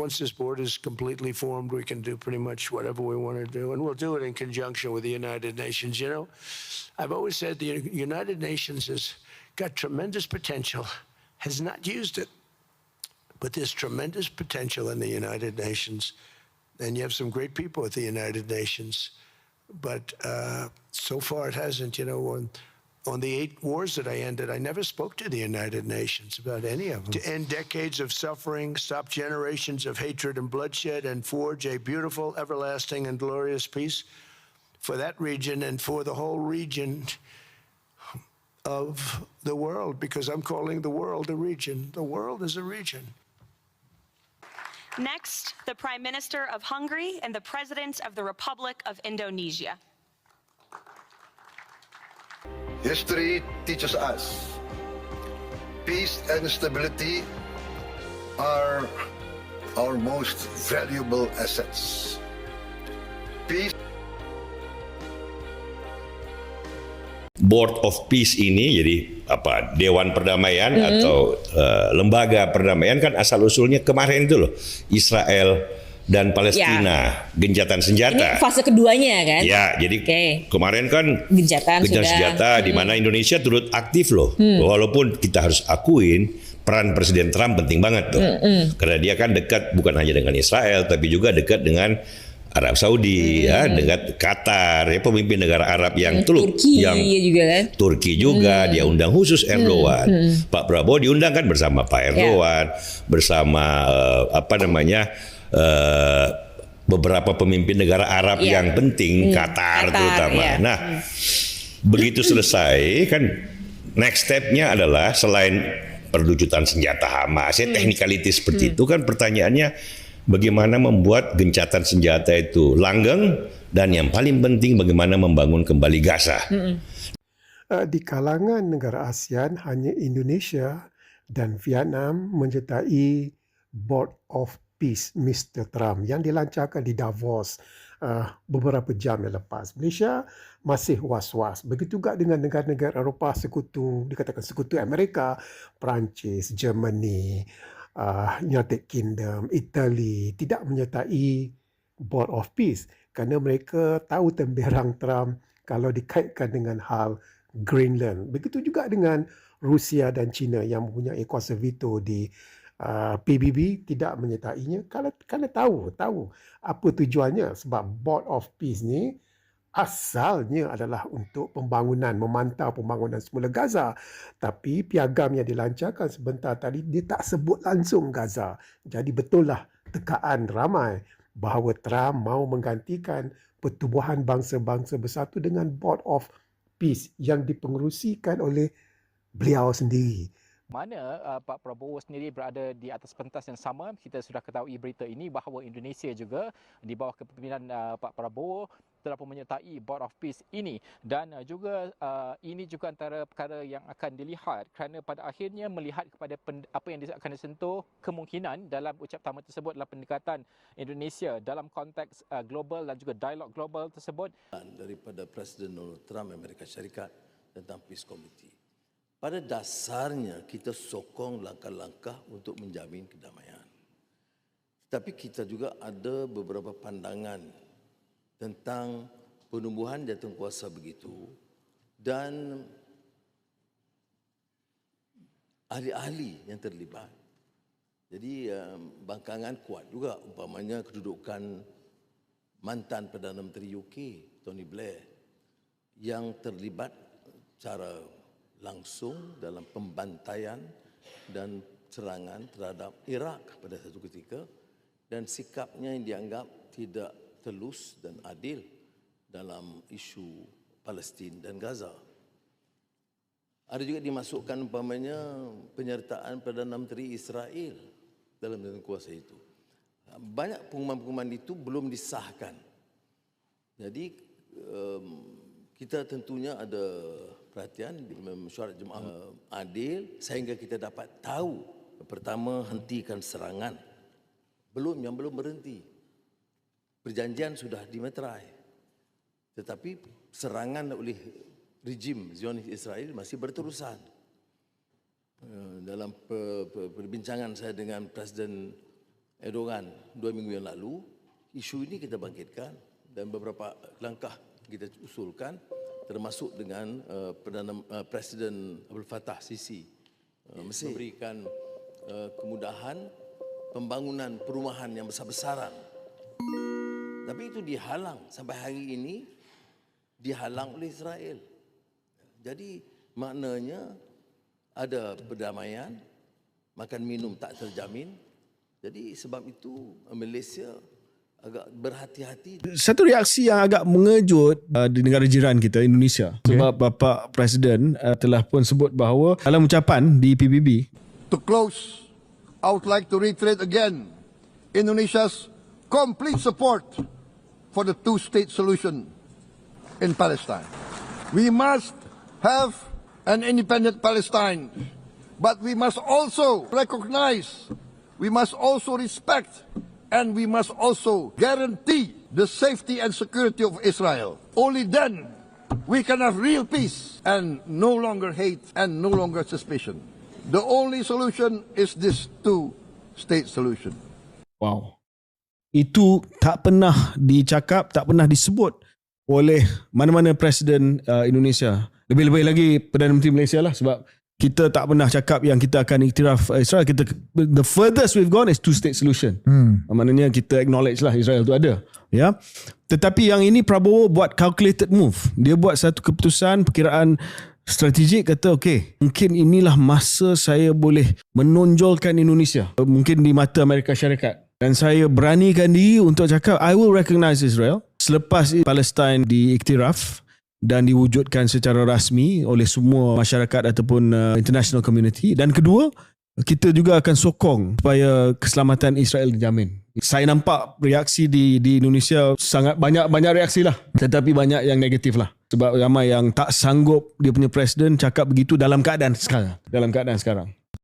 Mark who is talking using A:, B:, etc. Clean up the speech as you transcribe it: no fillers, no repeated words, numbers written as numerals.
A: Once this board is completely formed, we can do pretty much whatever we want to do, and we'll do it in conjunction with the United Nations. You know, I've always said the United Nations has got tremendous potential, has not used it, but there's tremendous potential in the United Nations, and you have some great people at the United Nations, but so far it hasn't. You know, on the 8 wars that I ended, I never spoke to the United Nations about any of them. To end decades of suffering, stop generations of hatred and bloodshed, and forge a beautiful, everlasting, and glorious peace for that region and for the whole region of the world, because I'm calling the world a region. The world is a region.
B: Next, the Prime Minister of Hungary and the President of the Republic of Indonesia.
C: History teaches us peace and stability are our most valuable assets. Peace.
D: Board of Peace ini jadi apa? Dewan Perdamaian atau lembaga perdamaian kan asal usulnya kemarin itu loh, Israel dan Palestina, gencatan senjata.
E: Ini fase keduanya kan?
D: Ya, jadi kemarin kan gencatan senjata di mana Indonesia turut aktif loh. Walaupun kita harus akuin peran Presiden Trump penting banget tuh. Karena dia kan dekat bukan hanya dengan Israel tapi juga dekat dengan Arab Saudi, ya, dengan Qatar, ya, pemimpin negara Arab yang
E: Turki
D: yang
E: juga kan?
D: Turki juga dia undang khusus Erdogan. Pak Prabowo diundang kan bersama Pak Erdogan, bersama beberapa pemimpin negara Arab yang penting, Qatar terutama. Nah, begitu selesai kan next step-nya adalah selain perlucutan senjata Hamas, ya technicality seperti itu kan pertanyaannya bagaimana membuat gencatan senjata itu langgeng dan yang paling penting bagaimana membangun kembali Gaza.
F: Di kalangan negara ASEAN hanya Indonesia dan Vietnam menyertai Board of Peace Mr. Trump yang dilancarkan di Davos beberapa jam yang lepas. Malaysia masih was-was. Begitu juga dengan negara-negara Eropah sekutu, dikatakan sekutu Amerika, Perancis, Germany, United Kingdom, Italy tidak menyertai Board of Peace kerana mereka tahu temberang Trump kalau dikaitkan dengan hal Greenland. Begitu juga dengan Rusia dan China yang mempunyai kuasa veto di PBB tidak menyertainya kerana tahu apa tujuannya, sebab Board of Peace ni asalnya adalah untuk pembangunan, memantau pembangunan semula Gaza. Tapi piagam yang dilancarkan sebentar tadi, dia tak sebut langsung Gaza. Jadi betul lah tekaan ramai bahawa Trump mahu menggantikan Pertubuhan Bangsa-Bangsa Bersatu dengan Board of Peace yang dipengerusikan oleh beliau sendiri.
G: Mana Pak Prabowo sendiri berada di atas pentas yang sama. Kita sudah ketahui berita ini bahawa Indonesia juga di bawah kepimpinan Pak Prabowo telah pun menyertai Board of Peace ini, dan juga ini juga antara perkara yang akan dilihat kerana pada akhirnya melihat kepada apa yang akan disentuh kemungkinan dalam ucap tamu tersebut adalah pendekatan Indonesia dalam konteks global dan juga dialog global tersebut.
H: Daripada Presiden Donald Trump Amerika Syarikat tentang Peace Committee. Pada dasarnya kita sokong langkah-langkah untuk menjamin kedamaian. Tapi kita juga ada beberapa pandangan tentang penumbuhan jawatankuasa begitu dan ahli-ahli yang terlibat. Jadi bangkangan kuat juga, umpamanya kedudukan mantan Perdana Menteri UK Tony Blair yang terlibat secara langsung dalam pembantaian dan serangan terhadap Iraq pada satu ketika, dan sikapnya yang dianggap tidak telus dan adil dalam isu Palestin dan Gaza. Ada juga dimasukkan umpamanya penyertaan Perdana Menteri Israel dalam jawatankuasa itu. Banyak pengumuman-pengumuman itu belum disahkan. Jadi kita tentunya ada perhatian di mesyuarat jemaah adil sehingga kita dapat tahu, pertama, hentikan serangan. Yang belum berhenti. Perjanjian sudah dimeterai. Tetapi serangan oleh rejim Zionis Israel masih berterusan. Dalam perbincangan saya dengan Presiden Erdogan 2 minggu yang lalu, isu ini kita bangkitkan dan beberapa langkah kita usulkan, termasuk dengan Presiden Abdul Fattah Sisi memberikan kemudahan pembangunan perumahan yang besar-besaran. Tapi itu dihalang sampai hari ini, dihalang oleh Israel. Jadi maknanya ada perdamaian, makan minum tak terjamin. Jadi sebab itu Malaysia agak berhati-hati.
E: Satu reaksi yang agak mengejut di negara jiran kita, Indonesia. Sebab Bapak Presiden telah pun sebut bahawa dalam ucapan di PBB.
C: To close, I would like to reiterate again Indonesia's complete support for the two-state solution in Palestine. We must have an independent Palestine, but we must also recognize, we must also respect, and we must also guarantee the safety and security of Israel. Only then we can have real peace and no longer hate and no longer suspicion. The only solution is this two-state solution.
E: Wow. Itu tak pernah dicakap, tak pernah disebut oleh mana-mana Presiden Indonesia. Lebih-lebih lagi Perdana Menteri Malaysia lah, sebab kita tak pernah cakap yang kita akan iktiraf Israel. The furthest we've gone is two-state solution. Maknanya kita acknowledge lah Israel tu ada. Ya. Tetapi yang ini Prabowo buat calculated move. Dia buat satu keputusan, perkiraan strategik, kata okey, mungkin inilah masa saya boleh menonjolkan Indonesia. Mungkin di mata Amerika Syarikat. Dan saya beranikan diri untuk cakap, I will recognize Israel selepas Palestin diiktiraf dan diwujudkan secara rasmi oleh semua masyarakat ataupun international community. Dan kedua, kita juga akan sokong supaya keselamatan Israel dijamin. Saya nampak reaksi di Indonesia sangat banyak reaksi lah, tetapi banyak yang negatif lah. Sebab ramai yang tak sanggup dia punya presiden cakap begitu dalam keadaan sekarang.